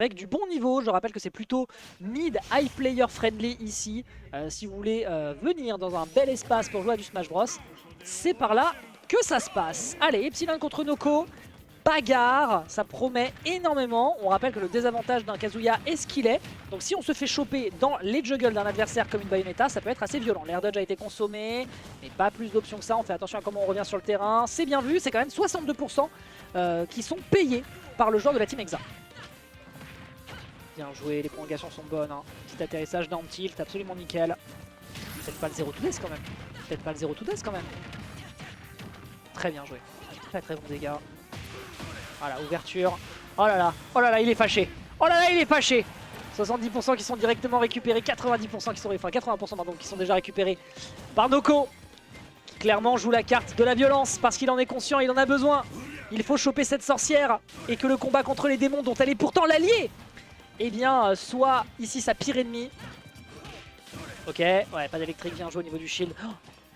avec du bon niveau. Je rappelle que c'est plutôt mid high player friendly ici. Si vous voulez venir dans un bel espace pour jouer à du Smash Bros, c'est par là que ça se passe. Allez, Epsilon contre Noko. Bagarre, ça promet énormément. On rappelle que le désavantage d'un Kazuya est ce qu'il est. Donc si on se fait choper dans les juggles d'un adversaire comme une Bayonetta, ça peut être assez violent. L'air dodge a été consommé, mais pas plus d'options que ça. On fait attention à comment on revient sur le terrain. C'est bien vu, c'est quand même 62% qui sont payés par le joueur de la team Exa. Bien joué, les prolongations sont bonnes. Hein. Petit atterrissage down tilt, absolument nickel. Peut-être pas le 0 to death quand même. Peut-être pas le 0 to death quand même. Très bien joué. Très très bon dégâts. Voilà, ouverture. Oh là là, il est fâché. Oh là là, il est fâché. 70% qui sont directement récupérés, 90% qui sont, enfin 80% pardon, qui sont déjà récupérés par Noko, qui clairement joue la carte de la violence parce qu'il en est conscient, il en a besoin. Il faut choper cette sorcière et que le combat contre les démons dont elle est pourtant l'alliée, eh bien, soit ici sa pire ennemie. Ok, ouais, pas d'électrique, bien joué au niveau du shield. Oh,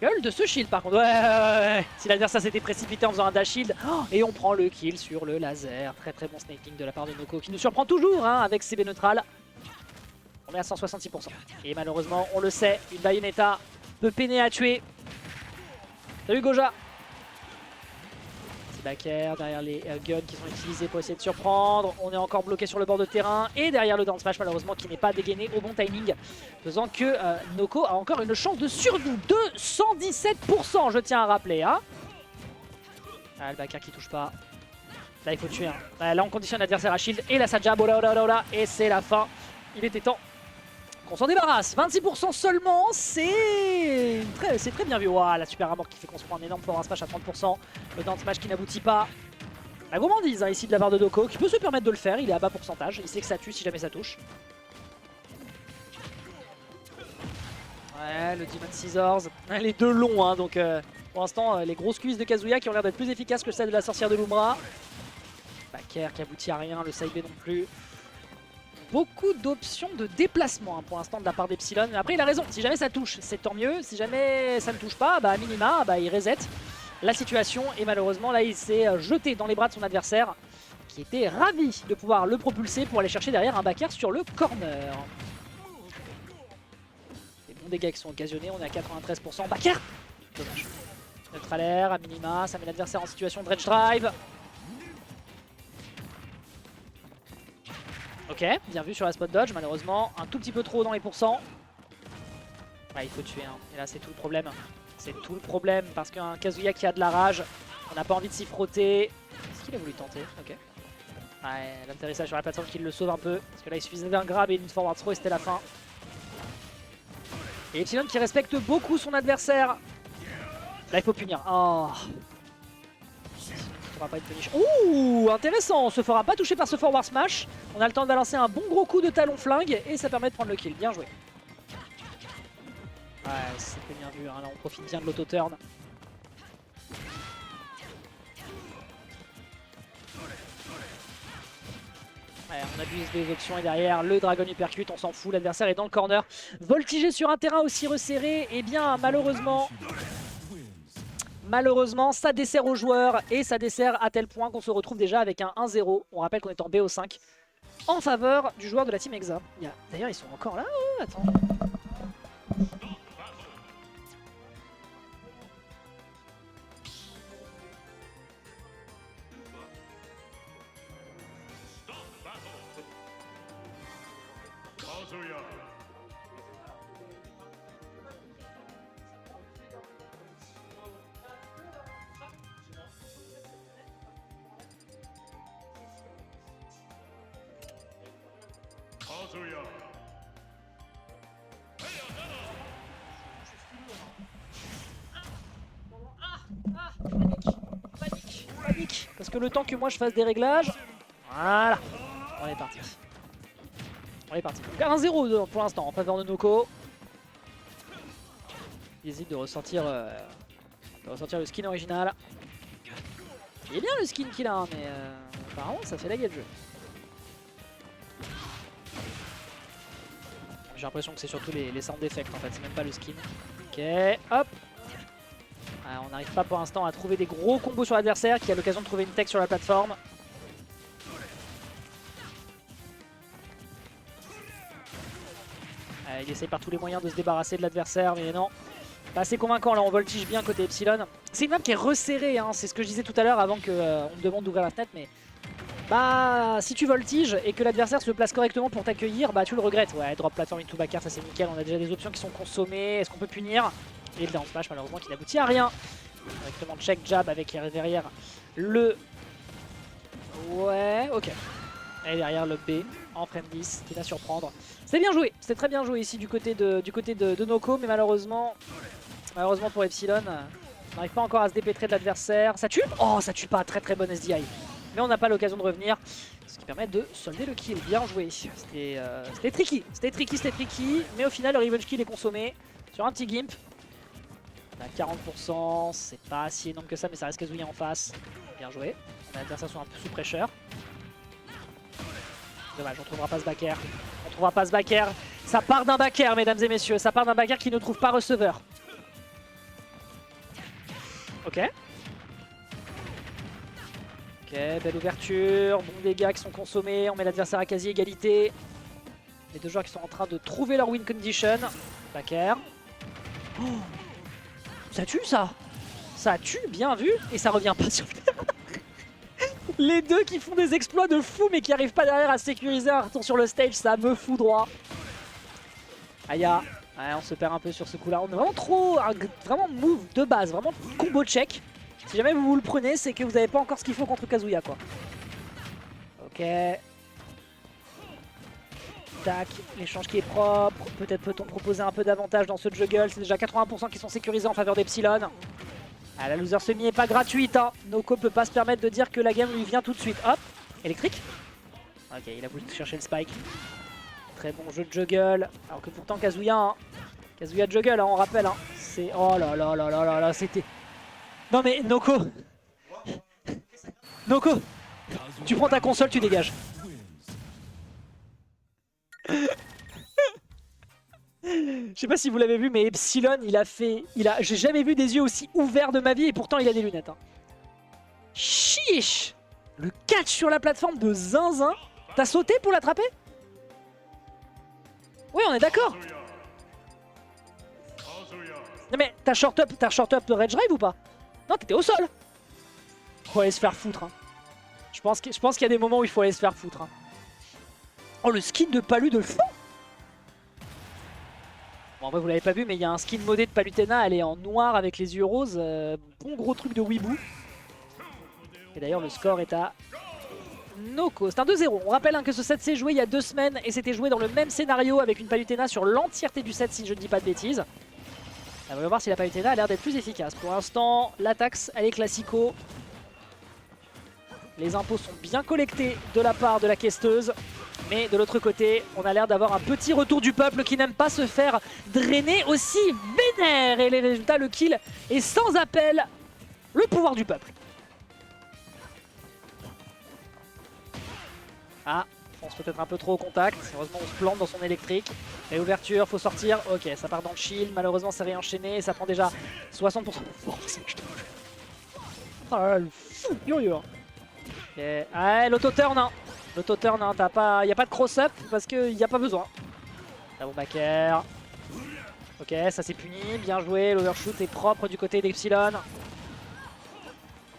gueule de ce shield par contre, ouais. Si l'adversaire s'était précipité en faisant un dash shield, oh, et on prend le kill sur le laser. Très très bon sniping de la part de Noko qui nous surprend toujours hein, avec CB neutral. On est à 166%. Et malheureusement, on le sait, une Bayonetta peut peiner à tuer. Salut Goja. C'est Baker derrière les guns qui sont utilisés pour essayer de surprendre. On est encore bloqué sur le bord de terrain. Et derrière le down smash malheureusement qui n'est pas dégainé au bon timing. Faisant que Noko a encore une chance de survie de 117%, je tiens à rappeler. Hein. Ah, le Baker qui touche pas. Là il faut tuer. Hein. Là on conditionne l'adversaire à shield. Et la Saja, et c'est la fin. Il était temps qu'on s'en débarrasse. 26% seulement, c'est très bien vu. Wow, la super armor qui fait qu'on se prend un énorme forward smash à 30%. Le down smash qui n'aboutit pas. La gourmandise hein, ici de la part de Noko qui peut se permettre de le faire. Il est à bas pourcentage. Il sait que ça tue si jamais ça touche. Ouais, le Demon Scissors. Les deux longs, hein, donc pour l'instant, les grosses cuisses de Kazuya qui ont l'air d'être plus efficaces que celles de la sorcière de l'Umbra. Baker qui aboutit à rien, le side B non plus. Beaucoup d'options de déplacement hein, pour l'instant de la part d'Epsilon. Après il a raison, si jamais ça touche c'est tant mieux, si jamais ça ne touche pas, bah à minima bah, il reset la situation et malheureusement là il s'est jeté dans les bras de son adversaire qui était ravi de pouvoir le propulser pour aller chercher derrière un backer sur le corner. Les bons dégâts qui sont occasionnés, on est à 93%, backer. Dommage. Neutral air à minima, ça met l'adversaire en situation de dredge drive. Ok, bien vu sur la spot dodge, malheureusement un tout petit peu trop dans les pourcents. Ouais, il faut tuer, hein. Et là c'est tout le problème. C'est tout le problème parce qu'un Kazuya qui a de la rage, on n'a pas envie de s'y frotter. Est-ce qu'il a voulu tenter? Ok. Ouais, l'atterrissage sur la plateforme qui le sauve un peu. Parce que là il suffisait d'un grab et d'une forward throw et c'était la fin. Et Epsilon qui respecte beaucoup son adversaire. Là il faut punir. Oh. Pas être punish. Ouh, intéressant, on se fera pas toucher par ce forward smash. On a le temps de balancer un bon gros coup de talon flingue et ça permet de prendre le kill. Bien joué. Ouais, c'était bien vu, hein. Là on profite bien de l'auto-turn. Ouais, on abuse des options et derrière le Dragon Uppercut, on s'en fout, l'adversaire est dans le corner. Voltigé sur un terrain aussi resserré, et bien malheureusement, ça dessert aux joueurs et ça dessert à tel point qu'on se retrouve déjà avec un 1-0. On rappelle qu'on est en BO5 en faveur du joueur de la team Exa. D'ailleurs, ils sont encore là. Oh, attends. Panique. Parce que le temps que moi je fasse des réglages, voilà, on est parti. On est parti. 1-0 pour l'instant en faveur de Noko. Il hésite de ressortir le skin original. Il est bien le skin qu'il a, hein, mais apparemment ça fait la gueule de jeu. J'ai l'impression que c'est surtout les sound effects en fait, c'est même pas le skin. Ok, hop. On n'arrive pas pour l'instant à trouver des gros combos sur l'adversaire qui a l'occasion de trouver une tech sur la plateforme. Il essaye par tous les moyens de se débarrasser de l'adversaire, mais non. Pas assez convaincant, là on voltige bien côté Epsilon. C'est une map qui est resserrée, hein. C'est ce que je disais tout à l'heure avant qu'on me demande d'ouvrir la fenêtre, mais... Bah, si tu voltiges et que l'adversaire se place correctement pour t'accueillir, bah tu le regrettes. Ouais, drop platform into backer, ça c'est nickel, on a déjà des options qui sont consommées. Est-ce qu'on peut punir? Et le down smash malheureusement qui n'aboutit à rien. Directement check jab avec derrière le... Ouais, ok. Et derrière le B en frame 10 qui va surprendre. C'est bien joué, c'était très bien joué ici du côté de Noko, mais malheureusement pour Epsilon, on n'arrive pas encore à se dépêtrer de l'adversaire. Ça tue? Oh, ça tue pas, très très bonne SDI. Mais on n'a pas l'occasion de revenir, ce qui permet de solder le kill. Bien joué. C'était tricky, mais au final le revenge kill est consommé sur un petit gimp. On a 40%, c'est pas si énorme que ça, mais ça reste Kazuya en face. Bien joué. On a l'adversaire un peu sous pressure. Dommage, on trouvera pas ce backer. On trouvera pas ce backer. Ça part d'un backer, mesdames et messieurs. Ça part d'un backer qui ne trouve pas receveur. Ok. Ok, belle ouverture, bons dégâts qui sont consommés, on met l'adversaire à quasi égalité. Les deux joueurs qui sont en train de trouver leur win condition. Backer. Oh, ça tue ça. Ça tue, bien vu, et ça revient pas sur le terrain. Les deux qui font des exploits de fou mais qui arrivent pas derrière à sécuriser un retour sur le stage, ça me fout droit. Aya, ouais, on se perd un peu sur ce coup là, on est vraiment trop, vraiment move de base, vraiment combo check. Si jamais vous le prenez, c'est que vous n'avez pas encore ce qu'il faut contre Kazuya, quoi. Ok. Tac, l'échange qui est propre. Peut-être peut-on proposer un peu d'avantage dans ce juggle. C'est déjà 80% qui sont sécurisés en faveur d'Epsilon. Ah, la loser semi est pas gratuite, hein. Noko peut pas se permettre de dire que la game lui vient tout de suite. Hop, électrique. Ok, il a voulu chercher le spike. Très bon jeu de juggle. Alors que pourtant Kazuya, hein. Kazuya juggle, hein, on rappelle. Hein. C'est... Oh là là là là là là, c'était... Non mais Noko, Noko, tu prends ta console, tu dégages. Je sais pas si vous l'avez vu, mais Epsilon, j'ai jamais vu des yeux aussi ouverts de ma vie et pourtant il a des lunettes. Hein. Chiche. Le catch sur la plateforme de Zinzin. T'as sauté pour l'attraper? Oui, on est d'accord. Non mais t'as short up de Rage Drive ou pas? Non, t'étais au sol. Faut aller se faire foutre. Hein. Je pense qu'il y a des moments où il faut aller se faire foutre. Hein. Oh, le skin de Palu de fou. Bon, en vrai, vous l'avez pas vu, mais il y a un skin modé de Palutena. Elle est en noir avec les yeux roses. Bon gros truc de weeboo. Et d'ailleurs, le score est à Noko. C'est un 2-0. On rappelle hein, que ce set s'est joué il y a 2 semaines et c'était joué dans le même scénario avec une Palutena sur l'entièreté du set, si je ne dis pas de bêtises. On va voir si la Palutena a l'air d'être plus efficace. Pour l'instant, l'attaque, elle est classico. Les impôts sont bien collectés de la part de la caisseuse. Mais de l'autre côté, on a l'air d'avoir un petit retour du peuple qui n'aime pas se faire drainer aussi vénère. Et les résultats, le kill est sans appel. Le pouvoir du peuple. Ah, on se peut-être un peu trop au contact. Heureusement, on se plante dans son électrique. Et ouverture, faut sortir. Ok, ça part dans le shield. Malheureusement, c'est réenchaîné. Ça prend déjà 60% de force. Oh là là, le fou furieux. Okay. Ah, l'auto-turn, hein. L'auto-turn, hein. Y a pas de cross-up parce qu'il n'y a pas besoin. Là, bon backer. Ok, ça c'est puni. Bien joué. L'overshoot est propre du côté d'Epsilon.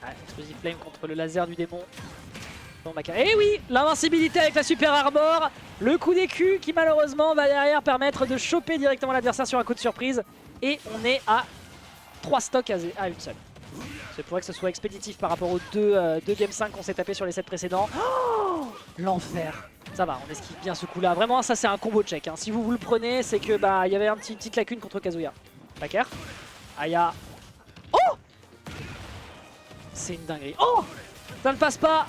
Ah, Explosive Flame contre le laser du démon. Et oui, l'invincibilité avec la super armor, le coup d'écu qui malheureusement va derrière permettre de choper directement l'adversaire sur un coup de surprise. Et on est à 3 stocks à une seule. C'est pour que ce soit expéditif par rapport aux deux Game 5 qu'on s'est tapé sur les sets précédents. Oh, l'enfer. Ça va, on esquive bien ce coup là. Vraiment ça c'est un combo check. Hein. Si vous le prenez, c'est que bah il y avait une petite lacune contre Kazuya. Backer. Aya. Oh, c'est une dinguerie. Oh, ça ne passe pas,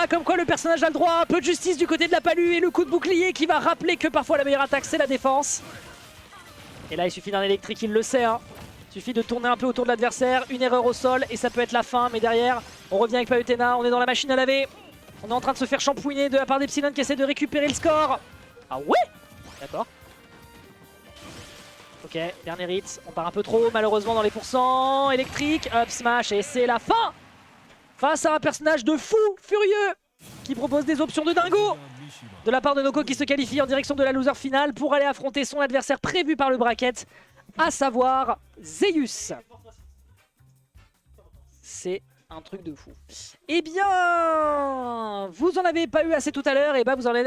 comme quoi le personnage a le droit, un peu de justice du côté de la Palu et le coup de bouclier qui va rappeler que parfois la meilleure attaque c'est la défense. Et là il suffit d'un électrique, il le sait hein. Il suffit de tourner un peu autour de l'adversaire, une erreur au sol et ça peut être la fin, mais derrière on revient avec Palutena, on est dans la machine à laver. On est en train de se faire shampouiner de la part d'Epsilon qui essaie de récupérer le score. Ah ouais. D'accord. Ok, dernier hit, on part un peu trop malheureusement dans les pourcents. Électrique, up smash et c'est la fin. Face à un personnage de fou, furieux, qui propose des options de dingo. de la part de Noko qui se qualifie en direction de la loser finale pour aller affronter son adversaire prévu par le bracket, à savoir Zeus. C'est un truc de fou. Eh bien, vous en avez pas eu assez tout à l'heure, et bah vous en avez